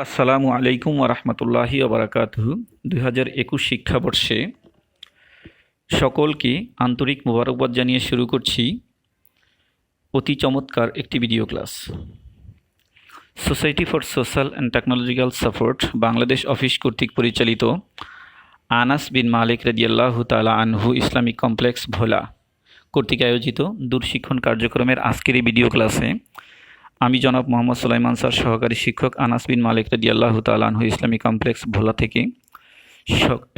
আসসালামু আলাইকুম ওরহমতুল্লাহি ওবরাকাতুহু 2021 শিক্ষাবর্ষে সকলকে আন্তরিক মোবারকবাদ জানিয়ে শুরু করছি অতি চমৎকার একটি video class. Society for social and technological support Bangladesh office কর্তৃক পরিচালিত আনাস বিন মালিক রাদিয়াল্লাহু তাআলা আনহু ইসলামিক কমপ্লেক্স ভোলা কর্তৃক আয়োজিত দূরশিক্ষণ কার্যক্রমের আজকের এই ভিডিও ক্লাসে আমি জনাব মোহাম্মদ সুলাইমান স্যার, সহকারী শিক্ষক, আনাস বিন মালিক রাদিয়াল্লাহু তাআলা আনহু ইসলামিক কমপ্লেক্স ভোলা থেকে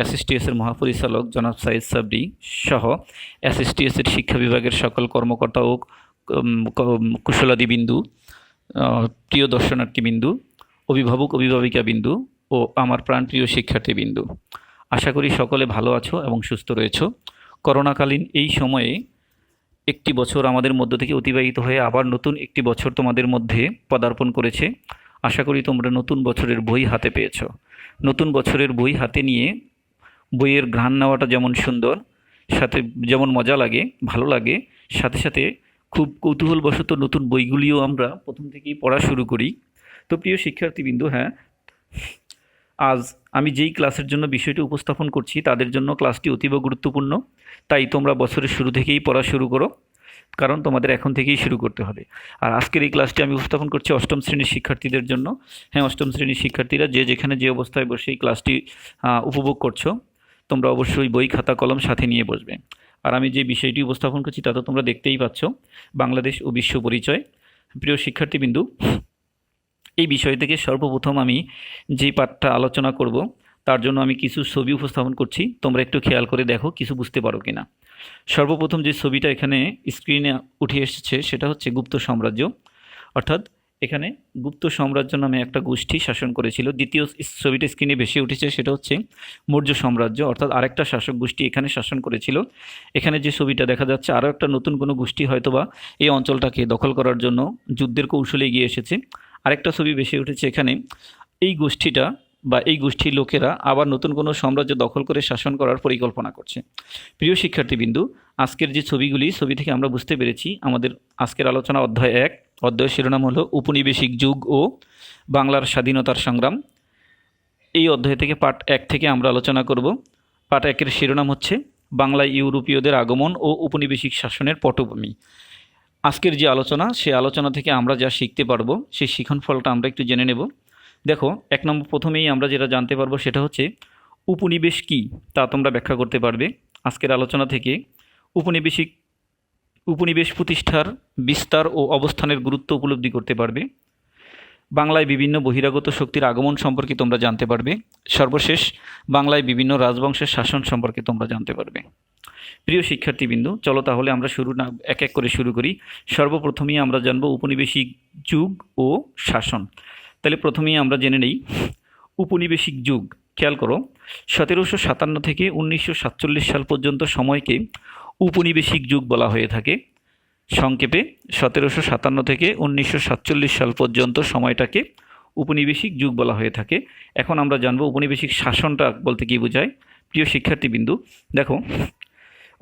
এসএসটিএসের মহাপরিচালক জনাব সাইদ সাবরি সহ এসএসটিএসের শিক্ষা বিভাগের সকল কর্মকর্তা ও কুশলাদিবিন্দু, প্রিয় দর্শনার্থীবিন্দু, অভিভাবক অভিভাবিকাবিন্দু ও আমার প্রাণপ্রিয় শিক্ষার্থীবিন্দু, আশা করি সকলে ভালো আছো এবং সুস্থ রয়েছো। করোনাকালীন এই সময়ে একটি বছর আমাদের মধ্য থেকে অতিবাহিত হয়ে আবার নতুন একটি বছর তোমাদের মধ্যে পদার্পণ করেছে। আশা করি তোমরা নতুন বছরের বই হাতে পেয়েছো। নতুন বছরের বই হাতে নিয়ে বইয়ের ঘ্রাণ নেওয়াটা যেমন সুন্দর, সাথে যেমন মজা লাগে, ভালো লাগে, সাথে সাথে খুব কৌতূহলবশত নতুন বইগুলিও আমরা প্রথম থেকেই পড়া শুরু করি। তো প্রিয় শিক্ষার্থীবৃন্দ, আজ আমি যেই ক্লাসের জন্য বিষয়টি উপস্থাপন করছি তাদের জন্য ক্লাসটি অতীব গুরুত্বপূর্ণ। তাই তোমরা বছরের শুরু থেকেই পড়া শুরু করো, কারণ তোমাদের এখন থেকেই শুরু করতে হবে। আর আজকের এই ক্লাসটি আমি উপস্থাপন করছি অষ্টম শ্রেণীর শিক্ষার্থীদের জন্য। অষ্টম শ্রেণীর শিক্ষার্থীরা যে যেখানে যে অবস্থায় বসে এই ক্লাসটি উপভোগ করছো, তোমরা অবশ্যই বই খাতা কলম সাথে নিয়ে বসবে। আর আমি যে বিষয়টি উপস্থাপন করছি তা তো তোমরা দেখতেই পাচ্ছ, বাংলাদেশ ও বিশ্ব পরিচয়। প্রিয় শিক্ষার্থীবিন্দু, এই বিষয় থেকে সর্বপ্রথম আমি যেই পাঠটা আলোচনা করব তার জন্য আমি কিছু ছবি উপস্থাপন করছি। তোমরা একটু খেয়াল করে দেখো কিছু বুঝতে পারো কিনা। সর্বপ্রথম যে ছবিটা এখানে স্ক্রিনে উঠে এসেছে সেটা হচ্ছে গুপ্ত সাম্রাজ্য, অর্থাৎ এখানে গুপ্ত সাম্রাজ্য নামে একটা গোষ্ঠী শাসন করেছিল। দ্বিতীয় ছবিটা স্ক্রিনে ভেসে উঠেছে সেটা হচ্ছে মৌর্য সাম্রাজ্য, অর্থাৎ আরেকটা শাসক গোষ্ঠী এখানে শাসন করেছিল। এখানে যে ছবিটা দেখা যাচ্ছে আরও একটা নতুন কোনো গোষ্ঠী হয়তোবা এই অঞ্চলটাকে দখল করার জন্য যুদ্ধের কৌশলে এগিয়ে এসেছে। আরেকটা ছবি ভেসে উঠেছে এখানে এই গোষ্ঠীটা বা এই গোষ্ঠীর লোকেরা আবার নতুন কোনো সাম্রাজ্য দখল করে শাসন করার পরিকল্পনা করছে। প্রিয় শিক্ষার্থীবিন্দু, আজকের যে ছবি থেকে আমরা বুঝতে পেরেছি আমাদের আজকের আলোচনা অধ্যায় 1, অধ্যায় শিরোনাম হলো উপনিবেশিক যুগ ও বাংলার স্বাধীনতার সংগ্রাম। এই অধ্যায় থেকে পার্ট 1 থেকে আমরা আলোচনা করব। পার্ট 1-এর শিরোনাম হচ্ছে বাংলায় ইউরোপীয়দের আগমন ও উপনিবেশিক শাসনের পটভূমি। আজকের যে আলোচনা, সেই আলোচনা থেকে আমরা যা শিখতে পারবো সেই শিখন ফলটা আমরা একটু জেনে নেব। দেখো, 1 নম্বর প্রথমেই আমরা যেটা জানতে পারবো সেটা হচ্ছে উপনিবেশ কি তা তোমরা ব্যাখ্যা করতে পারবে। আজকের আলোচনা থেকে উপনিবেশ প্রতিষ্ঠার বিস্তার ও অবস্থানের গুরুত্ব উপলব্ধি করতে পারবে। বাংলায় বিভিন্ন বহিরাগত শক্তির আগমন সম্পর্কে তোমরা জানতে পারবে। সর্বশেষ বাংলায় বিভিন্ন রাজবংশের শাসন সম্পর্কে তোমরা জানতে পারবে। প্রিয় শিক্ষার্থীবৃন্দু, চলো তাহলে আমরা এক এক করে শুরু করি। সর্বপ্রথমেই আমরা জানবো উপনিবেশিক যুগ ও শাসন। তাহলে প্রথমেই আমরা জেনে নেই উপনিবেশিক যুগ। খেয়াল করো, 1757 থেকে 1947 সাল পর্যন্ত সময়কে উপনিবেশিক যুগ বলা হয়ে থাকে। সংক্ষেপে 1757 থেকে 1947 সাল পর্যন্ত সময়টাকে উপনিবেশিক যুগ বলা হয়ে থাকে। এখন আমরা জানবো উপনিবেশিক শাসনটা বলতে কী বোঝায়। প্রিয় শিক্ষার্থীবৃন্দু, দেখো,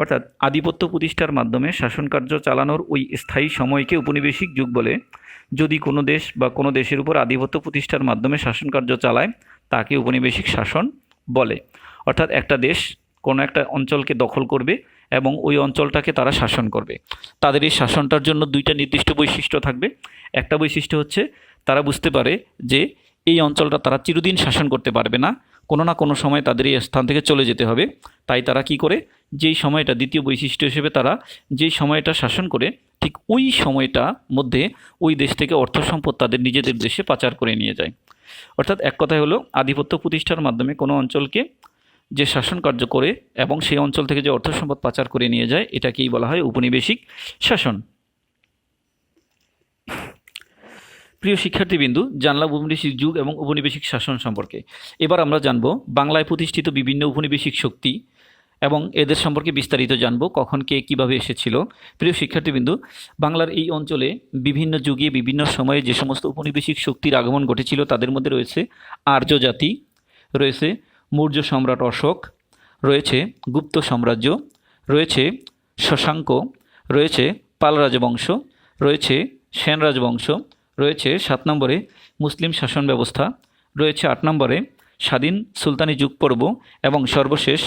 অর্থাৎ আধিপত্য প্রতিষ্ঠার মাধ্যমে শাসন কার্য চালানোর ওই স্থায়ী সময়কে উপনিবেশিক যুগ বলে। যদি কোনো দেশ বা কোনো দেশের উপর আধিপত্য প্রতিষ্ঠার মাধ্যমে শাসন কার্য চালায় তাকে উপনিবেশিক শাসন বলে। অর্থাৎ একটা দেশ কোনো একটা অঞ্চলকে দখল করবে এবং ওই অঞ্চলটাকে তারা শাসন করবে। তাদের এই শাসনটার জন্য 2টা নির্দিষ্ট বৈশিষ্ট্য থাকবে। একটা বৈশিষ্ট্য হচ্ছে তারা বুঝতে পারে যে এই অঞ্চলটা তারা চিরদিন শাসন করতে পারবে না, কোনো না কোনো সময় তাদের এই স্থান থেকে চলে যেতে হবে। তাই তারা কি করে, যেই সময়টা, দ্বিতীয় বৈশিষ্ট্য হিসেবে তারা যেই সময়টা শাসন করে ঠিক ওই সময়টা মধ্যে ওই দেশ থেকে অর্থ সম্পদ তাদের নিজেদের দেশে পাচার করে নিয়ে যায়। অর্থাৎ এক কথায় হলো আধিপত্য প্রতিষ্ঠার মাধ্যমে কোনো অঞ্চলকে যে শাসন কার্য করে এবং সেই অঞ্চল থেকে যে অর্থ সম্পদ পাচার করে নিয়ে যায় এটাকেই বলা হয় উপনিবেশিক শাসন। প্রিয় শিক্ষার্থীবিন্দু, জানলাম উপনিবেশিক যুগ এবং উপনিবেশিক শাসন সম্পর্কে। এবার আমরা জানব বাংলায় প্রতিষ্ঠিত বিভিন্ন উপনিবেশিক শক্তি এবং এদের সম্পর্কে বিস্তারিত জানব, কখন কে কীভাবে এসেছিল। প্রিয় শিক্ষার্থীবিন্দু, বাংলার এই অঞ্চলে বিভিন্ন যুগে বিভিন্ন সময়ে যে সমস্ত উপনিবেশিক শক্তির আগমন ঘটেছিল তাদের মধ্যে রয়েছে আর্য জাতি, রয়েছে মৌর্য সম্রাট অশোক, রয়েছে গুপ্ত সাম্রাজ্য, রয়েছে শশাঙ্ক, রয়েছে পাল রাজবংশ, রয়েছে সেন রাজবংশ, রয়েছে 7 নম্বরে মুসলিম শাসন ব্যবস্থা, রয়েছে 8 নম্বরে স্বাধীন সুলতানি যুগ পর্ব এবং সর্বশেষ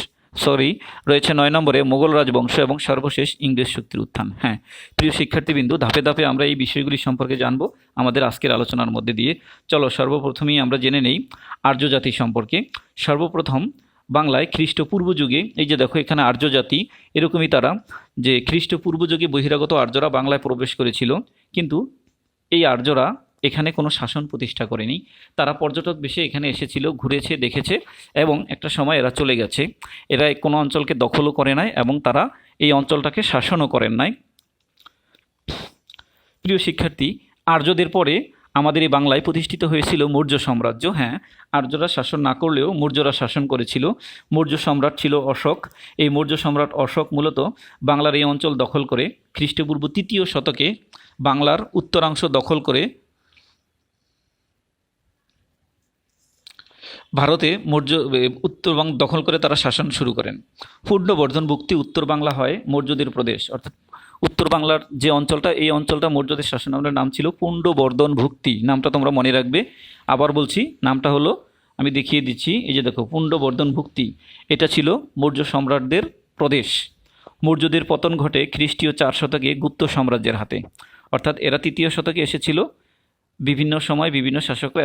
রয়েছে 9 নম্বরে মোগল রাজবংশ এবং সর্বশেষ ইংরেজ শক্তির উত্থান। হ্যাঁ প্রিয় শিক্ষার্থীবৃন্দু, ধাপে ধাপে আমরা এই বিষয়গুলি সম্পর্কে জানবো আমাদের আজকের আলোচনার মধ্যে দিয়ে। চলো সর্বপ্রথমেই আমরা জেনে নেই আর্য জাতি সম্পর্কে। সর্বপ্রথম বাংলায় খ্রিস্টপূর্ব যুগে, এই যে দেখো এখানে আর্য জাতি, এরকমই তারা যে খ্রিস্টপূর্ব যুগে বহিরাগত আর্যরা বাংলায় প্রবেশ করেছিল, কিন্তু এই আর্যরা এখানে কোনো শাসন প্রতিষ্ঠা করেনি। তারা পর্যটক বেশে এখানে এসেছিল, ঘুরেছে, দেখেছে এবং একটা সময় এরা চলে গেছে। এরা কোনো অঞ্চলকে দখলও করে নাই এবং তারা এই অঞ্চলটাকে শাসনও করেন নাই। প্রিয় শিক্ষার্থী, আর্যদের পরে আমাদের এই বাংলায় প্রতিষ্ঠিত হয়েছিল মৌর্য সাম্রাজ্য। হ্যাঁ, আর্যরা শাসন না করলেও মৌর্যরা শাসন করেছিল। মৌর্য সম্রাট ছিল অশোক। এই মৌর্য সম্রাট অশোক মূলত বাংলার এই অঞ্চল দখল করে খ্রিস্টপূর্ব 3য় শতকে বাংলার উত্তরাংশ দখল করে ভারতে উত্তরবঙ্গ দখল করে তারা শাসন শুরু করেন। পুণ্ড্রবর্ধনভুক্তি উত্তর বাংলা হয় মৌর্যদের প্রদেশ, অর্থাৎ উত্তর বাংলার যে অঞ্চলটা, এই অঞ্চলটা মৌর্যদের শাসনামলের নাম ছিল পুণ্ড্রবর্ধনভুক্তি। নামটা তোমরা মনে রাখবে। আবার বলছি, নামটা হলো, আমি দেখিয়ে দিচ্ছি, এই যে দেখো পুণ্ড্রবর্ধনভুক্তি। এটা ছিল মৌর্য সম্রাটদের প্রদেশ। মৌর্যদের পতন ঘটে খ্রিস্টীয় 4 শতকে গুপ্ত সাম্রাজ্যের হাতে, অর্থাৎ এরা 3য় শতকে এসেছিল। বিভিন্ন সময় বিভিন্ন শাসকরা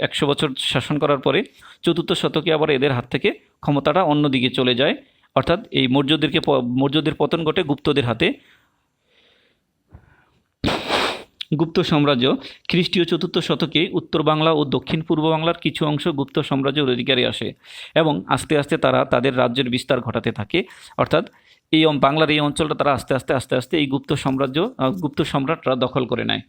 100 বছর শাসন করার পরে 4র্থ শতকে আবার এদের হাত থেকে ক্ষমতাটা অন্যদিকে চলে যায়, অর্থাৎ এই মৌর্যদের পতন ঘটে গুপ্তদের হাতে। গুপ্ত সাম্রাজ্য খ্রিস্টীয় 4র্থ শতকে উত্তর বাংলা ও দক্ষিণ পূর্ব বাংলার কিছু অংশ গুপ্ত সাম্রাজ্যের অধিকারে আসে এবং আস্তে আস্তে তারা তাদের রাজ্যের বিস্তার ঘটাতে থাকে, অর্থাৎ এই বাংলার এই অঞ্চলটা তারা আস্তে আস্তে এই গুপ্ত সম্রাটরা দখল করে নেয়।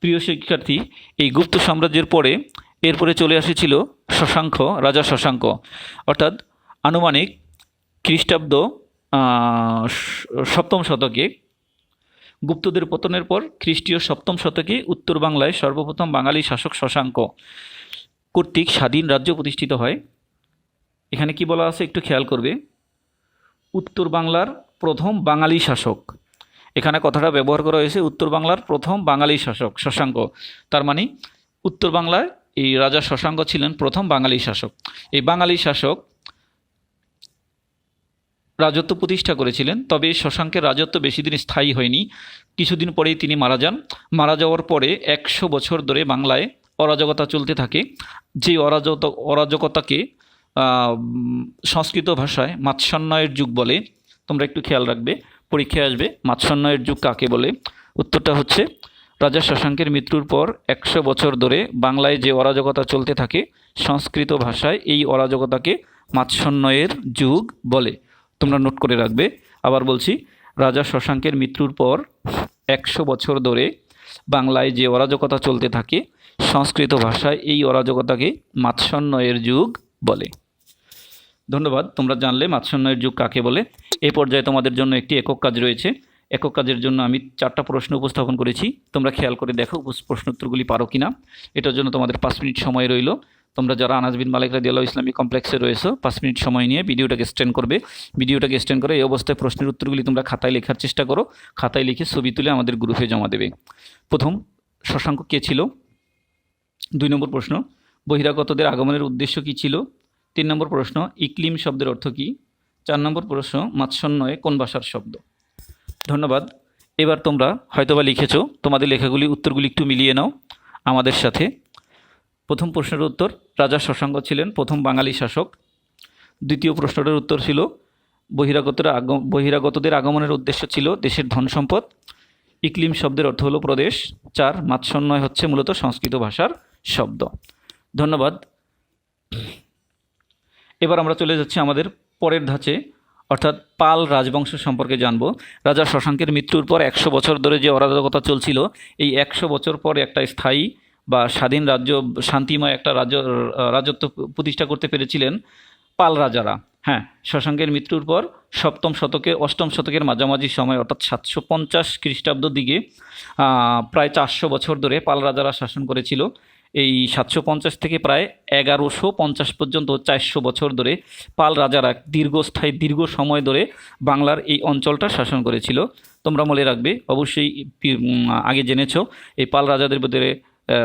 প্রিয় শিক্ষার্থী, এই গুপ্ত সাম্রাজ্যের পরে এরপরে চলে এসেছিল শশাঙ্ক, রাজা শশাঙ্ক, অর্থাৎ আনুমানিক খ্রিস্টাব্দ 7ম শতকে। গুপ্তদের পতনের পর খ্রিস্টীয় 7ম শতকে উত্তর বাংলায় সর্বপ্রথম বাঙালি শাসক শশাঙ্ক কর্তৃক স্বাধীন রাজ্য প্রতিষ্ঠিত হয়। এখানে কি বলা আছে একটু খেয়াল করবে, উত্তর বাংলার প্রথম বাঙালি শাসক। এখানে কথাটা ব্যবহার করা হয়েছে উত্তর বাংলার প্রথম বাঙালি শাসক শশাঙ্ক, তার মানে উত্তর বাংলায় এই রাজা শশাঙ্ক ছিলেন প্রথম বাঙালি শাসক। এই বাঙালি শাসক রাজত্ব প্রতিষ্ঠা করেছিলেন, তবে শশাঙ্কের রাজত্ব বেশি দিন স্থায়ী হয়নি। কিছুদিন পরেই তিনি মারা যান। মারা যাওয়ার পরে 100 বছর ধরে বাংলায় অরাজকতা চলতে থাকে। যে অরাজকতাকে সংস্কৃত ভাষায় মাৎসন্যায়ের যুগ বলে। তোমরা একটু খেয়াল রাখবে, পরীক্ষায় আসবে মাৎসন্যায়ের যুগ কাকে বলে। উত্তরটা হচ্ছে রাজা শশাঙ্কের মৃত্যুর পর 100 বছর ধরে বাংলায় যে অরাজকতা চলতে থাকে, সংস্কৃত ভাষায় এই অরাজকতাকে মাৎসন্যায়ের যুগ বলে। তোমরা নোট করে রাখবে। আবার বলছি, রাজা শশাঙ্কের মৃত্যুর পর 100 বছর ধরে বাংলায় যে অরাজকতা চলতে থাকে, সংস্কৃত ভাষায় এই অরাজকতাকে মাৎসন্যায়ের যুগ বলে। ধন্যবাদ, তোমরা জানলে মাৎসন্যায়ের যুগ কাকে বলে। এই পর্যায়ে তোমাদের জন্য একটি একক কাজ রয়েছে। একক কাজের জন্য আমি 4টা প্রশ্ন উপস্থাপন করেছি। তোমরা খেয়াল করে দেখো প্রশ্ন উত্তরগুলি পারো কিনা। এটার জন্য তোমাদের 5 মিনিট সময় রইল। তোমরা যারা আনাস বিন মালিক রাদিয়াল্লাহু ইসলামিক কমপ্লেক্সে রয়েছো, 5 মিনিট সময় নিয়ে ভিডিওটাকে স্ট্যান্ড করবে। ভিডিওটাকে স্ট্যান্ড করে এই অবস্থায় প্রশ্নের উত্তরগুলি তোমরা খাতায় লেখার চেষ্টা করো। খাতায় লিখে ছবি তুলে আমাদের গ্রুপে জমা দেবে। প্রথম, শশাঙ্ক কে ছিল? 2 নম্বর প্রশ্ন, বহিরাগতদের আগমনের উদ্দেশ্য কী ছিল? 3 নম্বর প্রশ্ন, ইকলিম শব্দের অর্থ কী? 4 নম্বর প্রশ্ন, মাৎসন্যায় কোন ভাষার শব্দ? ধন্যবাদ। এবার তোমরা হয়তোবা লিখেছো, তোমাদের লেখাগুলি উত্তরগুলি একটু মিলিয়ে নাও আমাদের সাথে। প্রথম প্রশ্নের উত্তর, রাজা শশাঙ্ক ছিলেন প্রথম বাঙালি শাসক। দ্বিতীয় প্রশ্নটার উত্তর ছিল বহিরাগতদের আগমনের উদ্দেশ্য ছিল দেশের ধন সম্পদ। ইকলিম শব্দের অর্থ হলো প্রদেশ। 4, মাৎসন্যায় হচ্ছে মূলত সংস্কৃত ভাষার শব্দ। ধন্যবাদ। এবার আমরা চলে যাচ্ছি আমাদের পরের ধাঁচে, অর্থাৎ পাল রাজবংশ সম্পর্কে জানব। রাজা শশাঙ্কের মৃত্যুর পর 100 বছর ধরে যে অরাজকতা চলছিল, এই 100 বছর পর একটা স্থায়ী বা স্বাধীন রাজ্য, শান্তিময় একটা রাজত্ব প্রতিষ্ঠা করতে পেরেছিলেন পাল রাজারা। হ্যাঁ, শশাঙ্কের মৃত্যুর পর 8ম শতকের মাঝামাঝি সময়, অর্থাৎ 750 খ্রিস্টাব্দ দিকে প্রায় 400 বছর ধরে পাল রাজারা শাসন করেছিল। এই 750 থেকে প্রায় 1150 পর্যন্ত 400 বছর ধরে পাল রাজারা দীর্ঘ সময় ধরে বাংলার এই অঞ্চলটা শাসন করেছিল। তোমরা মনে রাখবে, অবশ্যই আগে জেনেছো এই পাল রাজাদের ভিতরে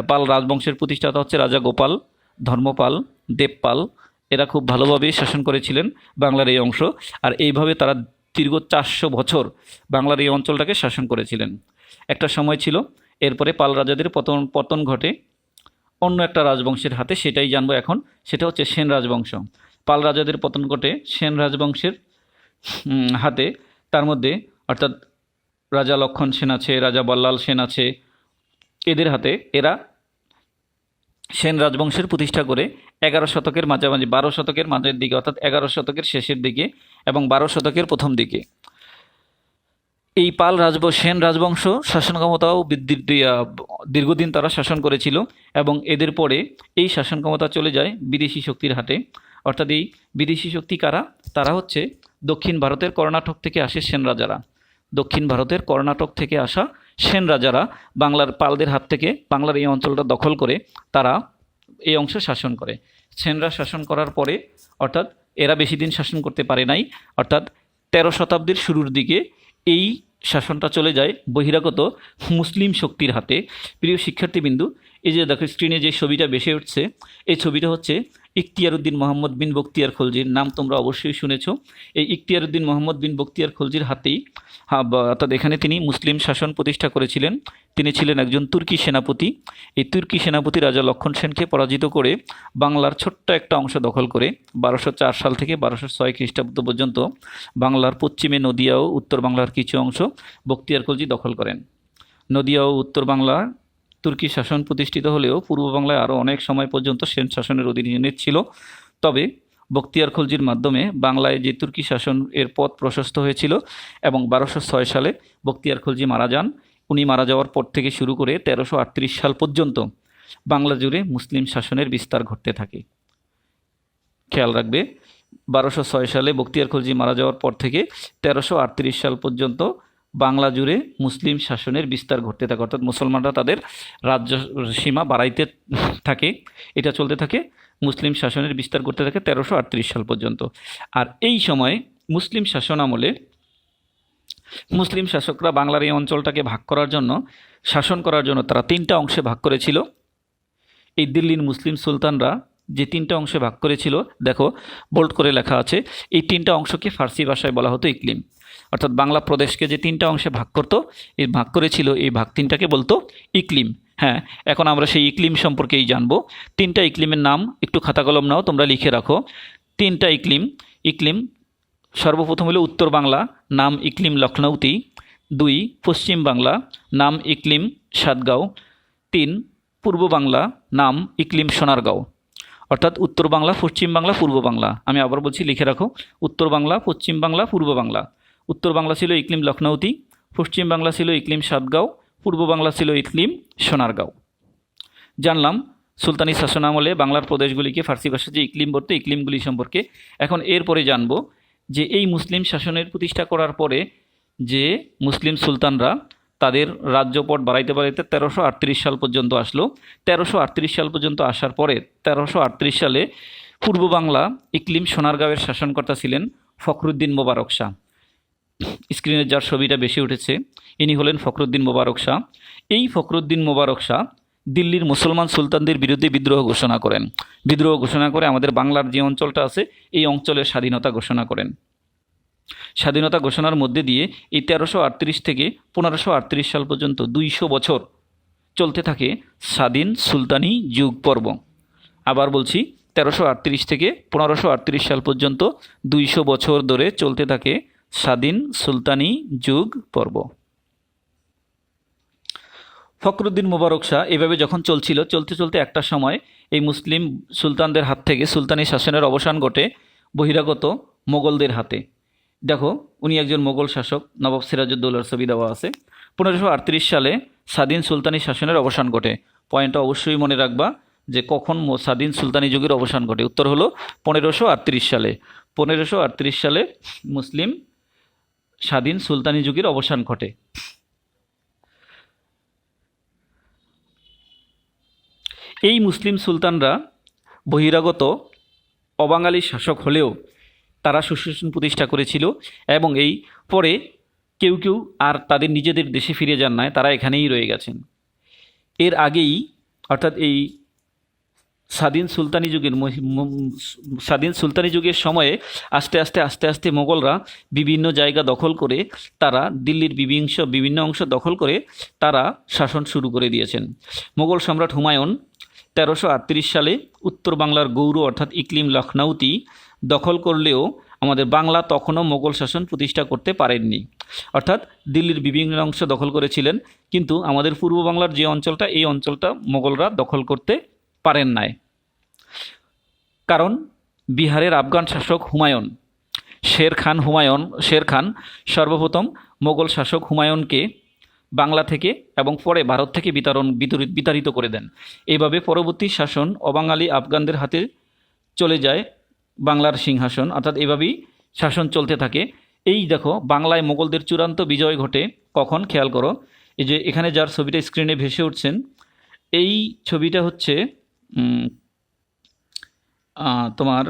পাল রাজবংশের প্রতিষ্ঠাতা হচ্ছে রাজা গোপাল, ধর্মপাল, দেবপাল। এরা খুব ভালোভাবে শাসন করেছিলেন বাংলার এই অংশ। আর এইভাবে তারা দীর্ঘ 400 বছর বাংলার এই অঞ্চলটাকে শাসন করেছিলেন। একটা সময় ছিল, এরপরে পাল রাজাদের পতন পতন ঘটে অন্য একটা রাজবংশের হাতে, সেটাই জানবো এখন। সেটা হচ্ছে সেন রাজবংশ। পাল রাজাদের পতন ঘটে সেন রাজবংশের হাতে। তার মধ্যে অর্থাৎ রাজা লক্ষণ সেন আছে, রাজা বল্লাল সেন আছে, এদের হাতে এরা সেন রাজবংশের প্রতিষ্ঠা করে 11 শতকের মাঝামাঝি, 12 শতকের মাঝের দিকে অর্থাৎ 11 শতকের শেষের দিকে এবং 12 শতকের প্রথম দিকে এই সেন রাজবংশ শাসন ক্ষমতাও দীর্ঘদিন তারা শাসন করেছিল এবং এদের পরে এই শাসন ক্ষমতা চলে যায় বিদেশি শক্তির হাতে। অর্থাৎ এই বিদেশি শক্তি কারা? তারা হচ্ছে দক্ষিণ ভারতের কর্ণাটক থেকে আসে সেন রাজারা। দক্ষিণ ভারতের কর্ণাটক থেকে আসা সেন রাজারা বাংলার পালদের হাত থেকে বাংলার এই অঞ্চলটা দখল করে তারা এই অংশ শাসন করে। সেনরা শাসন করার পরে অর্থাৎ এরা বেশি দিন শাসন করতে পারে নাই, অর্থাৎ 13 শতাব্দীর শুরুর দিকে এই শাসনটা চলে যায় বহিরাগত মুসলিম শক্তির হাতে। প্রিয় শিক্ষার্থীবৃন্দু, এই যে দেখো স্ক্রিনে যে ছবিটা ভেসে উঠছে, এই ছবিটা হচ্ছে ইখতিয়ার উদ্দিন মোহাম্মদ বিন বখতিয়ার খলজির। নাম তোমরা অবশ্যই শুনেছ। এই ইখতিয়ার উদ্দিন মোহাম্মদ বিন বখতিয়ার খলজির হাতেই অর্থাৎ এখানে তিনি মুসলিম শাসন প্রতিষ্ঠা করেছিলেন। তিনি ছিলেন একজন তুর্কি সেনাপতি। এই তুর্কি সেনাপতি রাজা লক্ষণ সেনকে পরাজিত করে বাংলার ছোট্ট একটা অংশ দখল করে 1204 সাল থেকে 1206 খ্রিস্টাব্দ পর্যন্ত বাংলার পশ্চিমে নদিয়া ও উত্তর বাংলার কিছু অংশ বখতিয়ার খলজি দখল করেন। নদিয়া ও উত্তর বাংলার তুর্কি শাসন প্রতিষ্ঠিত হলেও পূর্ব বাংলায় আরও অনেক সময় পর্যন্ত সেন শাসনের অধীনে ছিল। তবে বখতিয়ার খলজির মাধ্যমে বাংলায় যে তুর্কি শাসন এর পথ প্রশস্ত হয়েছিল এবং 1206 সালে বখতিয়ার খলজি মারা যান। উনি মারা যাওয়ার পর থেকে শুরু করে 1338 সাল পর্যন্ত বাংলা জুড়ে মুসলিম শাসনের বিস্তার ঘটতে থাকে। খেয়াল রাখবে, 1206 সালে বখতিয়ার খলজি মারা যাওয়ার পর থেকে 1338 সাল পর্যন্ত বাংলা জুড়ে মুসলিম শাসনের বিস্তার ঘটতে থাকে। অর্থাৎ মুসলমানরা তাদের রাজ্য সীমা বাড়াইতে থাকে, এটা চলতে থাকে, মুসলিম শাসনের বিস্তার করতে থাকে 1338 সাল পর্যন্ত। আর এই সময় মুসলিম শাসন আমলে মুসলিম শাসকরা বাংলার এই অঞ্চলটাকে ভাগ করার জন্য, শাসন করার জন্য তারা 3টা অংশে ভাগ করেছিল। এই দিল্লির মুসলিম সুলতানরা যে 3টা অংশে ভাগ করেছিল, দেখো বোল্ড করে লেখা আছে, এই 3টা অংশকে ফার্সি ভাষায় বলা হতো ইকলিম। অর্থাৎ বাংলা প্রদেশকে যে 3টা অংশে ভাগ করতো, এই ভাগ করেছিল, এই ভাগ 3টাকে বলতো ইকলিম। হ্যাঁ, এখন আমরা সেই ইকলিম সম্পর্কেই জানবো। 3টা ইকলিমের নাম একটু খাতা কলম নাও, তোমরা লিখে রাখো। 3টা ইকলিম সর্বপ্রথম হলো উত্তর বাংলা, নাম ইকলিম লখনৌতি। 2 পশ্চিম বাংলা, নাম ইকলিম সাতগাঁও। 3 পূর্ব বাংলা, নাম ইকলিম সোনারগাঁও। অর্থাৎ উত্তর বাংলা, পশ্চিম বাংলা, পূর্ব বাংলা। আমি আবার বলছি, লিখে রাখো। উত্তর বাংলা, পশ্চিম বাংলা, পূর্ব বাংলা। উত্তর বাংলা ছিল ইকলিম লখনৌতি, পশ্চিম বাংলা ছিল ইকলিম সাতগাঁও, পূর্ব বাংলা ছিল ইকলিম সোনারগাঁও। জানলাম সুলতানি শাসন আমলে বাংলার প্রদেশগুলিকে ফার্সি ভাষায় যে ইকলিম বলতো, ইকলিমগুলি সম্পর্কে। এখন এরপরে জানবো যে এই মুসলিম শাসনের প্রতিষ্ঠা করার পরে যে মুসলিম সুলতানরা তাদের রাজ্যপট বাড়াইতে বাড়াইতে 1338 সাল পর্যন্ত আসলো। 1338 সাল পর্যন্ত আসার পরে 1338 সালে পূর্ব বাংলা ইকলিম সোনারগাঁওয়ের শাসনকর্তা ছিলেন ফখরুদ্দিন মোবারক শাহ। স্ক্রিনে যার ছবিটা বেশি উঠেছে, ইনি হলেন ফখরুদ্দিন মোবারক শাহ। এই ফখরুদ্দিন মোবারক শাহ দিল্লির মুসলমান সুলতানদের বিরুদ্ধে বিদ্রোহ ঘোষণা করেন। বিদ্রোহ ঘোষণা করে আমাদের বাংলার যে অঞ্চলটা আছে এই অঞ্চলের স্বাধীনতা ঘোষণা করেন। স্বাধীনতা ঘোষণার মধ্যে দিয়ে এই 1338 থেকে 1538 সাল পর্যন্ত 200 বছর চলতে থাকে স্বাধীন সুলতানি যুগ পর্ব। আবার বলছি, 1338 থেকে 1538 সাল পর্যন্ত 200 বছর ধরে চলতে থাকে স্বাধীন সুলতানি যুগ পর্ব। ফখরুদ্দিন মোবারক শাহ এভাবে যখন চলতে চলতে একটা সময় এই মুসলিম সুলতানদের হাত থেকে সুলতানি শাসনের অবসান ঘটে বহিরাগত মোগলদের হাতে। দেখো, উনি একজন মোগল শাসক, নবাব সিরাজউদ্দৌলার ছবি দেওয়া আছে। 1538 সালে স্বাধীন সুলতানি শাসনের অবসান ঘটে। পয়েন্টটা অবশ্যই মনে রাখবা যে কখন স্বাধীন সুলতানি যুগের অবসান ঘটে। উত্তর হলো 1538 সালে। 1538 সালে মুসলিম স্বাধীন সুলতানি যুগের অবসান ঘটে। এই মুসলিম সুলতানরা বহিরাগত অবাঙালি শাসক হলেও তারা সুশাসন প্রতিষ্ঠা করেছিল এবং এই পরে কেউ কেউ আর তাদের নিজেদের দেশে ফিরে যান নাই, তারা এখানেই রয়ে গেছেন। এর আগেই অর্থাৎ এই স্বাধীন সুলতানি যুগের সময়ে আস্তে আস্তে আস্তে আস্তে মোগলরা বিভিন্ন জায়গা দখল করে তারা দিল্লির বিভিন্ন অংশ দখল করে তারা শাসন শুরু করে দিয়েছেন। মোগল সম্রাট হুমায়ুন 1338 সালে উত্তর বাংলার গৌড় অর্থাৎ ইকলিম লখনৌতি দখল করলেও আমাদের বাংলা তখনও মোগল শাসন প্রতিষ্ঠা করতে পারেননি। অর্থাৎ দিল্লির বিভিন্ন অংশ দখল করেছিলেন, কিন্তু আমাদের পূর্ব বাংলার যে অঞ্চলটা, এই অঞ্চলটা মোগলরা দখল করতে পারেন নাই। কারণ বিহারের আফগান শাসক শের খান সর্বপ্রথম মোগল শাসক হুমায়ুনকে বাংলা থেকে এবং পরে ভারত থেকে বিতাড়িত করে দেন। এইভাবে পরবর্তী শাসন অবাঙালি আফগানদের হাতে চলে যায় বাংলার সিংহাসন, অর্থাৎ এভাবেই শাসন চলতে থাকে। এই দেখো বাংলায় মোগলদের চূড়ান্ত বিজয় ঘটে কখন, খেয়াল করো। এই যে এখানে যার ছবিটা স্ক্রিনে ভেসে উঠছেন, এই ছবিটা হচ্ছে তোমার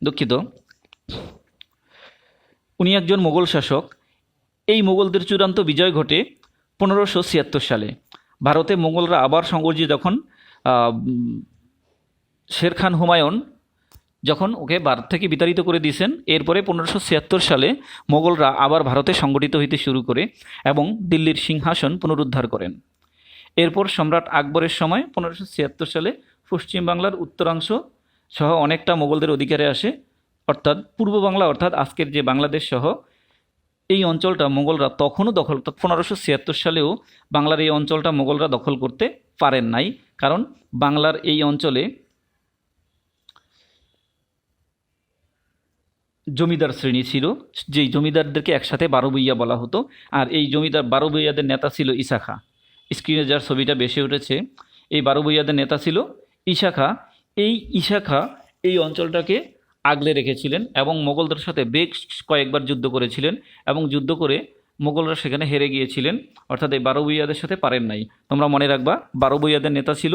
দুঃখিত, উনি একজন মোগল শাসক। এই মোগলদের চূড়ান্ত বিজয় ঘটে 1576 সালে। ভারতে মোগলরা আবার সংগঠিত যখন শের খান হুমায়ুন যখন ওকে ভারত থেকে বিতাড়িত করে দিয়েছেন, এরপরে 1576 সালে মোগলরা আবার ভারতে সংগঠিত হইতে শুরু করে এবং দিল্লির সিংহাসন পুনরুদ্ধার করেন। এরপর সম্রাট আকবরের সময় 1576 সালে পশ্চিমবাংলার উত্তরাংশ সহ অনেকটা মোগলদের অধিকারে আসে, অর্থাৎ পূর্ব বাংলা অর্থাৎ আজকের যে বাংলাদেশ সহ এই অঞ্চলটা মোগলরা তখনও 1576 সালেও বাংলার এই অঞ্চলটা মোগলরা দখল করতে পারেন নাই। কারণ বাংলার এই অঞ্চলে জমিদার শ্রেণী ছিল, যেই জমিদারদেরকে একসাথে 12 ভূঁইয়া বলা হতো। আর এই জমিদার 12 ভূঁইয়াদের নেতা ছিল ঈসা খাঁ। স্ক্রিনে যার ছবিটা বেশি উঠেছে, এই 12 ভূঁইয়াদের নেতা ছিল ঈসা খাঁ। এই ঈসা খাঁ এই অঞ্চলটাকে আগলে রেখেছিলেন এবং মোগলদের সাথে বেশ কয়েকবার যুদ্ধ করেছিলেন এবং যুদ্ধ করে মোগলরা সেখানে হেরে গিয়েছিলেন, অর্থাৎ এই 12 ভূঁইয়াদের সাথে পারেন নাই। তোমরা মনে রাখবা 12 ভূঁইয়াদের নেতা ছিল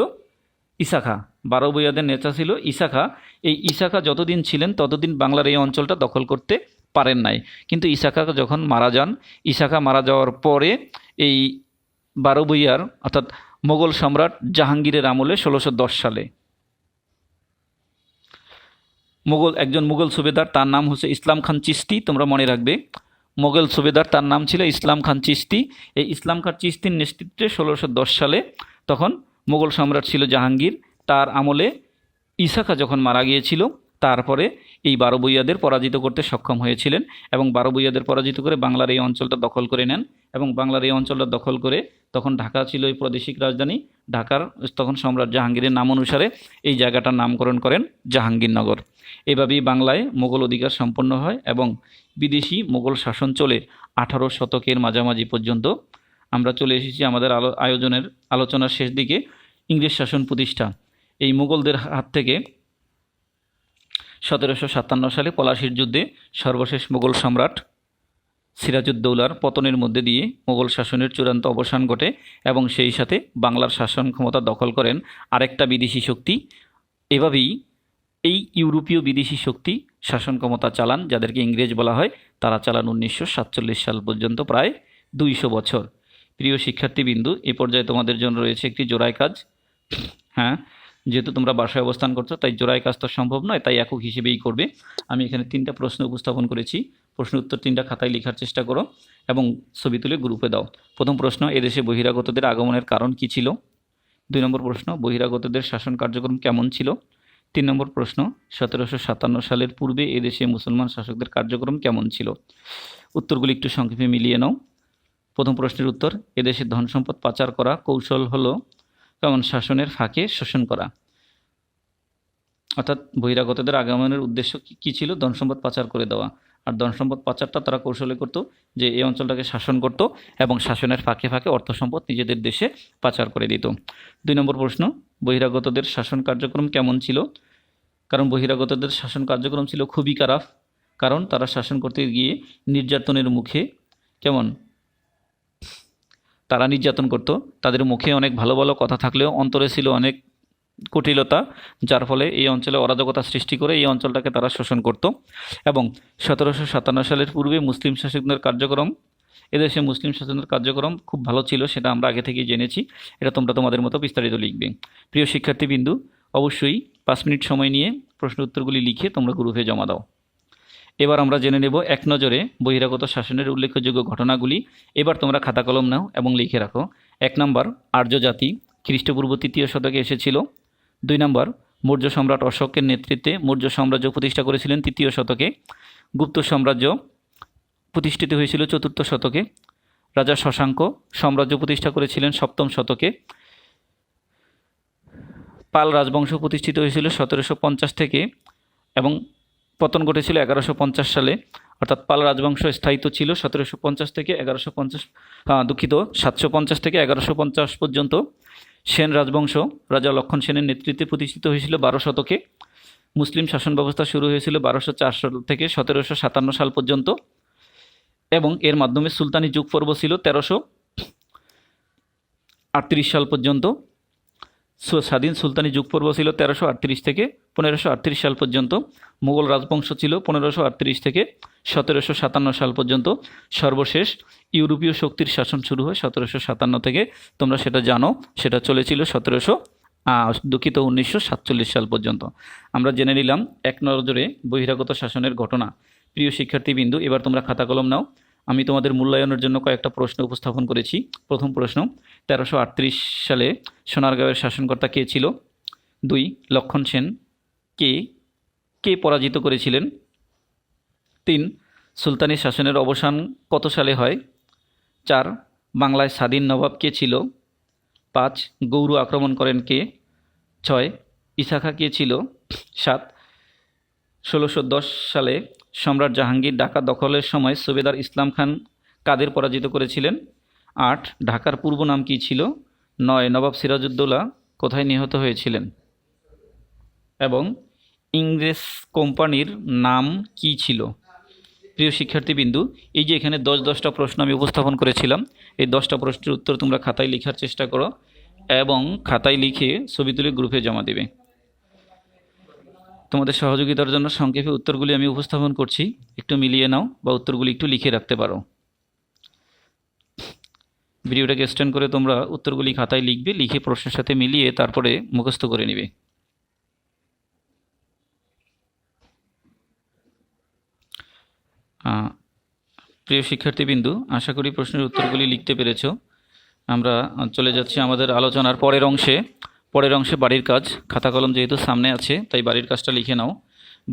ঈসা খাঁ। 12 ভূঁইয়াদের নেতা ছিল ঈসা খাঁ। এই ঈসা খাঁ যতদিন ছিলেন ততদিন বাংলার এই অঞ্চলটা দখল করতে পারেন নাই। কিন্তু ঈসা খাঁ যখন মারা যান, ঈসা খাঁ মারা যাওয়ার পরে এই 12 ভূঁইয়ার অর্থাৎ মোগল সম্রাট জাহাঙ্গীরের আমলে 1610 সালে একজন মুঘল সুবেদার, তার নাম হচ্ছে ইসলাম খান চিশতি। তোমরা মনে রাখবে মোগল সুবেদার, তার নাম ছিল ইসলাম খান চিশতি। এই ইসলাম খান চিশতির নেতৃত্বে 1610 সালে তখন মোগল সম্রাট ছিল জাহাঙ্গীর। তার আমলে ঈসা খাঁ যখন মারা গিয়েছিল, তারপরে এই 12 ভূঁইয়াদের পরাজিত করতে সক্ষম হয়েছিলেন এবং 12 ভূঁইয়াদের পরাজিত করে বাংলার এই অঞ্চলটা দখল করে নেন। এবং বাংলার এই অঞ্চলটা দখল করে তখন ঢাকা ছিল এই প্রাদেশিক রাজধানী। ঢাকার তখন সম্রাট জাহাঙ্গীরের নাম অনুসারে এই জায়গাটার নামকরণ করেন জাহাঙ্গীরনগর। এভাবেই বাংলায় মোগল অধিকার সম্পন্ন হয় এবং বিদেশি মোগল শাসন চলে 18 শতকের মাঝামাঝি পর্যন্ত। আমরা চলে এসেছি আমাদের আলোচনার শেষ দিকে। ইংরেজ শাসন প্রতিষ্ঠা। এই মুঘলদের হাত থেকে 1757 সালে পলাশির যুদ্ধে সর্বশেষ মোগল সম্রাট সিরাজউদ্দৌলার পতনের মধ্যে দিয়ে মোগল শাসনের চূড়ান্ত অবসান ঘটে এবং সেই সাথে বাংলার শাসন ক্ষমতা দখল করেন আরেকটা বিদেশি শক্তি। এভাবেই এই ইউরোপীয় বিদেশি শক্তি শাসন ক্ষমতা চালান, যাদেরকে ইংরেজ বলা হয়। তারা চালান 1947 সাল পর্যন্ত, প্রায় 200 বছর। প্রিয় শিক্ষার্থীবৃন্দু, এ পর্যায়ে তোমাদের জন্য রয়েছে একটি জোড়ায় কাজ। হ্যাঁ, যেহেতু তোমরা বাসায় অবস্থান করছো তাই জোড়ায় কাজ তো সম্ভব নয়, তাই একক হিসেবেই করবে। আমি এখানে 3টা প্রশ্ন উপস্থাপন করেছি। প্রশ্ন উত্তর 3টা খাতায় লেখার চেষ্টা করো এবং ছবি তুলে গ্রুপে দাও। প্রথম প্রশ্ন, এদেশে বহিরাগতদের আগমনের কারণ কী ছিল? 2 নম্বর প্রশ্ন, বহিরাগতদের শাসন কার্যক্রম কেমন ছিল? 3 নম্বর প্রশ্ন, 1757 সালের পূর্বে এদেশে মুসলমান শাসকদের কার্যক্রম কেমন ছিল? উত্তরগুলি একটু সংক্ষেপে মিলিয়ে নাও। প্রথম প্রশ্নের উত্তর, এদেশে ধন সম্পদ পাচার করা কৌশল হলো কেমন? শাসনের ফাঁকে শোষণ করা। অর্থাৎ বহিরাগতদের আগমনের উদ্দেশ্য কী ছিল? ধন সম্পদ পাচার করে দেওয়া। আর ধন সম্পদ পাচারটা তারা কৌশলে করত, যে এই অঞ্চলটাকে শাসন করত এবং শাসনের ফাঁকে ফাঁকে অর্থ সম্পদ নিজেদের দেশে পাচার করে দিত। 2 নম্বর প্রশ্ন, বহিরাগতদের শাসন কার্যক্রম কেমন ছিল? কারণ বহিরাগতদের শাসন কার্যক্রম ছিল খুবই খারাপ, কারণ তারা শাসন করতে গিয়ে নির্যাতনের মুখে কেমন তারা নির্যাতন করত। তাদের মুখে অনেক ভালো ভালো কথা থাকলেও অন্তরে ছিল অনেক কুটিলতা, যার ফলে এই অঞ্চলে অরাজকতা সৃষ্টি করে এই অঞ্চলটাকে তারা শোষণ করত। এবং 1757 সালের পূর্বে মুসলিম শাসকদের কার্যক্রম, এদেশে মুসলিম শাসনের কার্যক্রম খুব ভালো ছিল, সেটা আমরা আগে থেকেই জেনেছি। এটা তোমরা তোমাদের মতো বিস্তারিত লিখবে। প্রিয় শিক্ষার্থীবৃন্দু, অবশ্যই 5 মিনিট সময় নিয়ে প্রশ্ন উত্তরগুলি লিখে তোমরা গ্রুপে জমা দাও। এবার আমরা জেনে নেব এক নজরে বহিরাগত শাসনের উল্লেখযোগ্য ঘটনাগুলি। এবার তোমরা খাতা কলম নাও এবং লিখে রাখো। 1 নম্বর, আর্য জাতি খ্রিস্টপূর্ব 3য় শতকে এসেছিল। 2 নম্বর, মৌর্য সম্রাট অশোকের নেতৃত্বে মৌর্য সাম্রাজ্য প্রতিষ্ঠা করেছিলেন 3য় শতকে। গুপ্ত সাম্রাজ্য প্রতিষ্ঠিত হয়েছিল 4র্থ শতকে। রাজা শশাঙ্ক সাম্রাজ্য প্রতিষ্ঠা করেছিলেন 7ম শতকে। পাল রাজবংশ প্রতিষ্ঠিত হয়েছিল 1750 থেকে এবং পতন ঘটেছিল 1150 সালে। অর্থাৎ পাল রাজবংশ স্থায়িত্ব ছিল 1750 থেকে 750 থেকে 1150 পর্যন্ত। সেন রাজবংশ রাজা লক্ষণ সেনের নেতৃত্বে প্রতিষ্ঠিত হয়েছিল 12 শতকে। মুসলিম শাসন ব্যবস্থা শুরু হয়েছিল 1204 সাল থেকে 1757 সাল পর্যন্ত এবং এর মাধ্যমে সুলতানি যুগ পর্ব ছিল 1338 সাল পর্যন্ত। স্বাধীন সুলতানি যুগ পর্ব ছিল 1338 থেকে 1538 সাল পর্যন্ত। মুঘল রাজবংশ ছিল 1538 থেকে 1757 সাল পর্যন্ত। সর্বশেষ ইউরোপীয় শক্তির শাসন শুরু হয় 1757 থেকে। তোমরা সেটা জানো, সেটা চলেছিল 1947 সাল পর্যন্ত। আমরা জেনে নিলাম এক নজরে বহিরাগত শাসনের ঘটনা। প্রিয় শিক্ষার্থীবৃন্দু, এবার তোমরা খাতা কলম নাও। আমি তোমাদের মূল্যায়নের জন্য কয়েকটা প্রশ্ন উপস্থাপন করেছি। প্রথম প্রশ্ন, 1338 সালে সোনারগাঁওয়ের শাসনকর্তা কে ছিল? 2, লক্ষণ সেন কে পরাজিত করেছিলেন? 3, সুলতানি শাসনের অবসান কত সালে হয়? 4, বাংলায় স্বাধীন নবাব কে ছিল? 5, গৌড় আক্রমণ করেন কে? 6, ইসাখা কে ছিল? 7, 1610 সালে সম্রাট জাহাঙ্গীর ঢাকা দখলের সময় সুবেদার ইসলাম খান কাদের পরাজিত করেছিলেন? 8, ঢাকার পূর্ব নাম কী ছিল? 9, নবাব সিরাজউদ্দৌলা কোথায় নিহত হয়েছিলেন? এবং ইংরেজ কোম্পানির নাম কী ছিল? প্রিয় শিক্ষার্থীবৃন্দু, এই যে এখানে 10টা প্রশ্ন আমি উপস্থাপন করেছিলাম, এই 10টা প্রশ্নের উত্তর তোমরা খাতায় লেখার চেষ্টা করো এবং খাতায় লিখে ছবি তুলে গ্রুপে জমা দেবে। তোমাদের সহযোগিতার জন্য সংক্ষেপে উত্তরগুলি আমি উপস্থাপন করছি, একটু মিলিয়ে নাও বা উত্তরগুলি একটু লিখে রাখতে পারো। ভিডিওটাকে স্ট্যান্ড করে তোমরা উত্তরগুলি খাতায় লিখবে, লিখে প্রশ্নের সাথে মিলিয়ে তারপরে মুখস্থ করে নেবে। প্রিয় শিক্ষার্থীবৃন্দু, আশা করি প্রশ্নের উত্তরগুলি লিখতে পেরেছ। আমরা চলে যাচ্ছি আমাদের আলোচনার পরের অংশে। বাড়ির কাজ। খাতা কলম যেহেতু সামনে আছে তাই বাড়ির কাজটা লিখে নাও।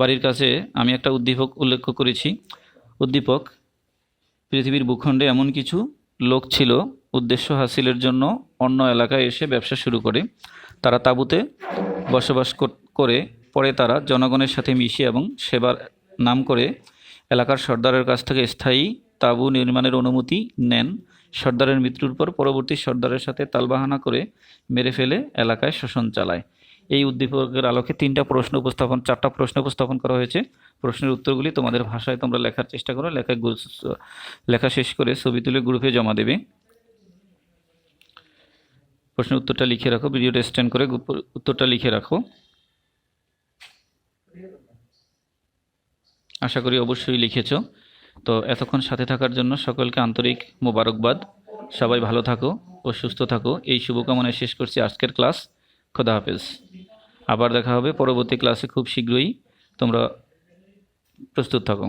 বাড়ির কাজে আমি একটা উদ্দীপক উল্লেখ করেছি। উদ্দীপক, পৃথিবীর ভূখণ্ডে এমন কিছু লোক ছিল উদ্দেশ্য হাসিলের জন্য অন্য এলাকায় এসে ব্যবসা শুরু করে। তারা তাঁবুতে বসবাস করে, পরে তারা জনগণের সাথে মিশে এবং সেবার নাম করে এলাকার সর্দারের কাছ থেকে স্থায়ী তাঁবু নির্মাণের অনুমতি নেন। সর্দারের মৃত্যুর পর পরবর্তী সর্দারের সাথে তালবাহানা করে মেরে ফেলে এলাকায় শোষণ চালায়। এই উদ্দীপকের আলোকে 4টা প্রশ্ন উপস্থাপন করা হয়েছে। প্রশ্নের উত্তরগুলি তোমাদের ভাষায় তোমরা লেখার চেষ্টা করো। লেখা শেষ করে ছবি তুলে গ্রুপে জমা দেবে। প্রশ্নের উত্তরটা লিখে রাখো, ভিডিওটা স্ট্যান্ড করে উত্তরটা লিখে রাখো। আশা করি অবশ্যই লিখেছ। তো এতক্ষণ সাথে থাকার জন্য সকলকে আন্তরিক মোবারকবাদ। সবাই ভালো থাকো ও সুস্থ থাকো, এই শুভকামনায় শেষ করছি আজকের ক্লাস। খোদা হাফেজ। আবার দেখা হবে পরবর্তী ক্লাসে খুব শীঘ্রই। তোমরা প্রস্তুত থাকো।